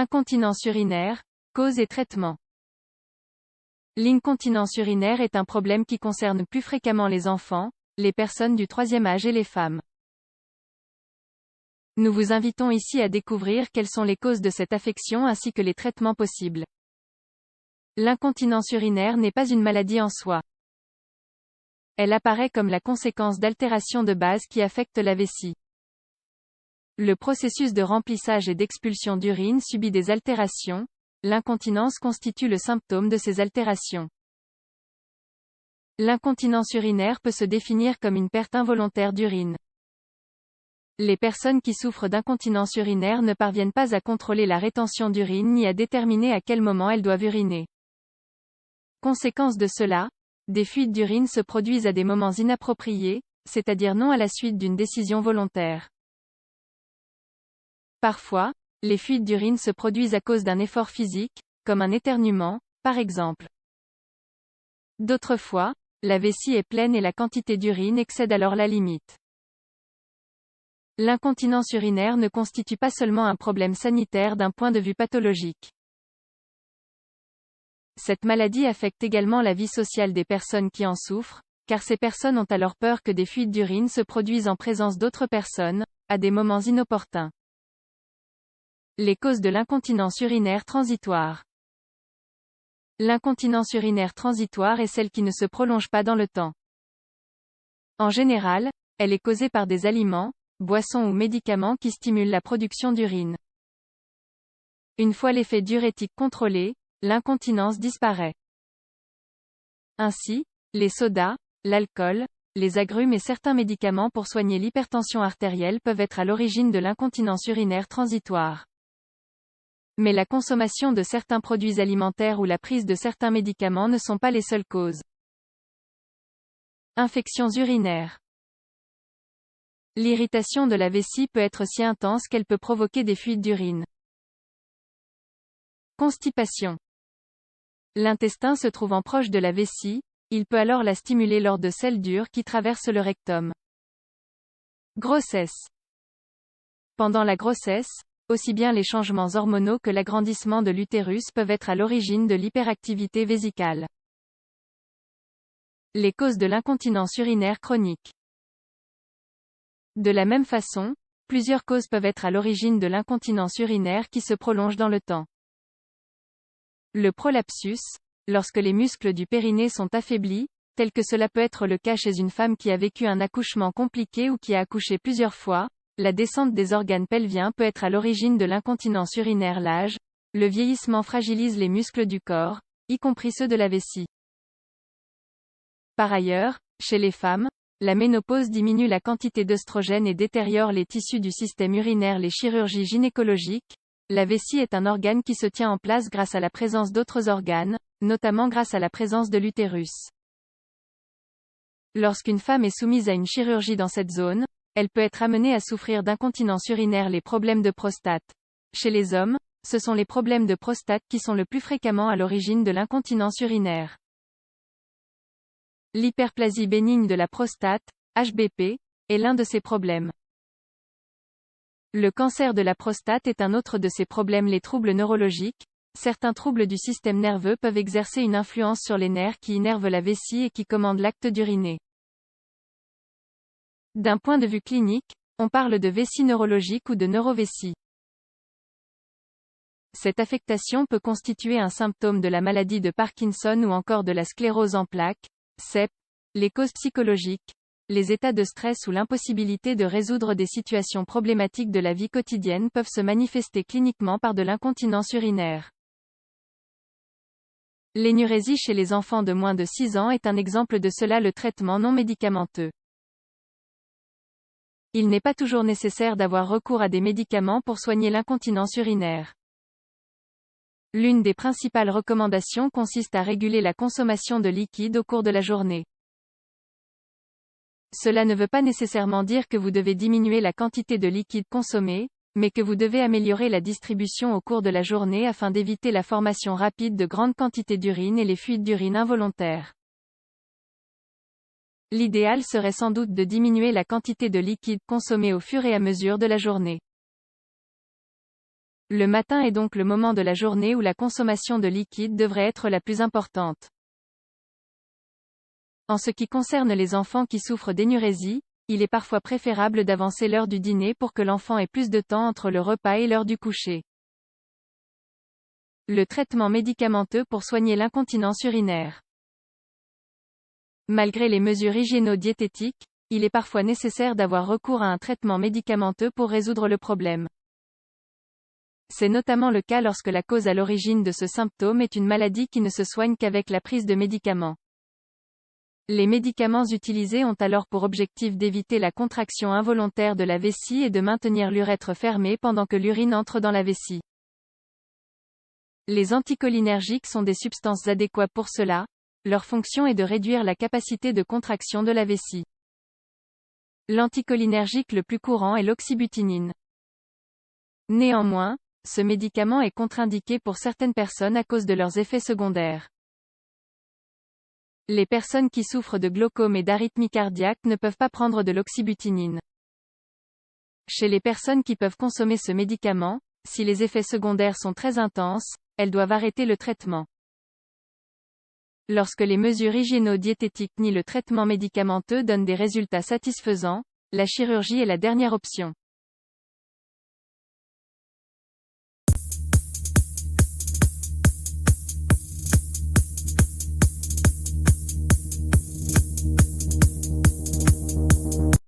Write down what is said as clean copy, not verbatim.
Incontinence urinaire, cause et traitement. L'incontinence urinaire est un problème qui concerne plus fréquemment les enfants, les personnes du troisième âge et les femmes. Nous vous invitons ici à découvrir quelles sont les causes de cette affection ainsi que les traitements possibles. L'incontinence urinaire n'est pas une maladie en soi. Elle apparaît comme la conséquence d'altérations de base qui affectent la vessie. Le processus de remplissage et d'expulsion d'urine subit des altérations. L'incontinence constitue le symptôme de ces altérations. L'incontinence urinaire peut se définir comme une perte involontaire d'urine. Les personnes qui souffrent d'incontinence urinaire ne parviennent pas à contrôler la rétention d'urine ni à déterminer à quel moment elles doivent uriner. Conséquence de cela, des fuites d'urine se produisent à des moments inappropriés, c'est-à-dire non à la suite d'une décision volontaire. Parfois, les fuites d'urine se produisent à cause d'un effort physique, comme un éternuement, par exemple. D'autres fois, la vessie est pleine et la quantité d'urine excède alors la limite. L'incontinence urinaire ne constitue pas seulement un problème sanitaire d'un point de vue pathologique. Cette maladie affecte également la vie sociale des personnes qui en souffrent, car ces personnes ont alors peur que des fuites d'urine se produisent en présence d'autres personnes, à des moments inopportuns. Les causes de l'incontinence urinaire transitoire. L'incontinence urinaire transitoire est celle qui ne se prolonge pas dans le temps. En général, elle est causée par des aliments, boissons ou médicaments qui stimulent la production d'urine. Une fois l'effet diurétique contrôlé, l'incontinence disparaît. Ainsi, les sodas, l'alcool, les agrumes et certains médicaments pour soigner l'hypertension artérielle peuvent être à l'origine de l'incontinence urinaire transitoire. Mais la consommation de certains produits alimentaires ou la prise de certains médicaments ne sont pas les seules causes. Infections urinaires. L'irritation de la vessie peut être si intense qu'elle peut provoquer des fuites d'urine. Constipation. L'intestin se trouvant proche de la vessie, il peut alors la stimuler lors de selles dures qui traversent le rectum. Grossesse. Pendant la grossesse, aussi bien les changements hormonaux que l'agrandissement de l'utérus peuvent être à l'origine de l'hyperactivité vésicale. Les causes de l'incontinence urinaire chronique. De la même façon, plusieurs causes peuvent être à l'origine de l'incontinence urinaire qui se prolonge dans le temps. Le prolapsus, lorsque les muscles du périnée sont affaiblis, tel que cela peut être le cas chez une femme qui a vécu un accouchement compliqué ou qui a accouché plusieurs fois. La descente des organes pelviens peut être à l'origine de l'incontinence urinaire. L'âge, le vieillissement fragilise les muscles du corps, y compris ceux de la vessie. Par ailleurs, chez les femmes, la ménopause diminue la quantité d'œstrogène et détériore les tissus du système urinaire. Les chirurgies gynécologiques. La vessie est un organe qui se tient en place grâce à la présence d'autres organes, notamment grâce à la présence de l'utérus. Lorsqu'une femme est soumise à une chirurgie dans cette zone, elle peut être amenée à souffrir d'incontinence urinaire. Les problèmes de prostate. Chez les hommes, ce sont les problèmes de prostate qui sont le plus fréquemment à l'origine de l'incontinence urinaire. L'hyperplasie bénigne de la prostate, HBP, est l'un de ces problèmes. Le cancer de la prostate est un autre de ces problèmes. Les troubles neurologiques. Certains troubles du système nerveux peuvent exercer une influence sur les nerfs qui innervent la vessie et qui commandent l'acte d'uriner. D'un point de vue clinique, on parle de vessie neurologique ou de neurovessie. Cette affectation peut constituer un symptôme de la maladie de Parkinson ou encore de la sclérose en plaques, CEP. Les causes psychologiques. Les états de stress ou l'impossibilité de résoudre des situations problématiques de la vie quotidienne peuvent se manifester cliniquement par de l'incontinence urinaire. L'énurésie chez les enfants de moins de 6 ans est un exemple de cela. Le traitement non médicamenteux. Il n'est pas toujours nécessaire d'avoir recours à des médicaments pour soigner l'incontinence urinaire. L'une des principales recommandations consiste à réguler la consommation de liquide au cours de la journée. Cela ne veut pas nécessairement dire que vous devez diminuer la quantité de liquide consommée, mais que vous devez améliorer la distribution au cours de la journée afin d'éviter la formation rapide de grandes quantités d'urine et les fuites d'urine involontaires. L'idéal serait sans doute de diminuer la quantité de liquide consommée au fur et à mesure de la journée. Le matin est donc le moment de la journée où la consommation de liquide devrait être la plus importante. En ce qui concerne les enfants qui souffrent d'énurésie, il est parfois préférable d'avancer l'heure du dîner pour que l'enfant ait plus de temps entre le repas et l'heure du coucher. Le traitement médicamenteux pour soigner l'incontinence urinaire. Malgré les mesures hygiéno-diététiques, il est parfois nécessaire d'avoir recours à un traitement médicamenteux pour résoudre le problème. C'est notamment le cas lorsque la cause à l'origine de ce symptôme est une maladie qui ne se soigne qu'avec la prise de médicaments. Les médicaments utilisés ont alors pour objectif d'éviter la contraction involontaire de la vessie et de maintenir l'urètre fermé pendant que l'urine entre dans la vessie. Les anticholinergiques sont des substances adéquates pour cela, leur fonction est de réduire la capacité de contraction de la vessie. L'anticholinergique le plus courant est l'oxybutynin. Néanmoins, ce médicament est contre-indiqué pour certaines personnes à cause de leurs effets secondaires. Les personnes qui souffrent de glaucome et d'arythmie cardiaque ne peuvent pas prendre de l'oxybutynin. Chez les personnes qui peuvent consommer ce médicament, si les effets secondaires sont très intenses, elles doivent arrêter le traitement. Lorsque les mesures hygiéno-diététiques ni le traitement médicamenteux donnent des résultats satisfaisants, la chirurgie est la dernière option.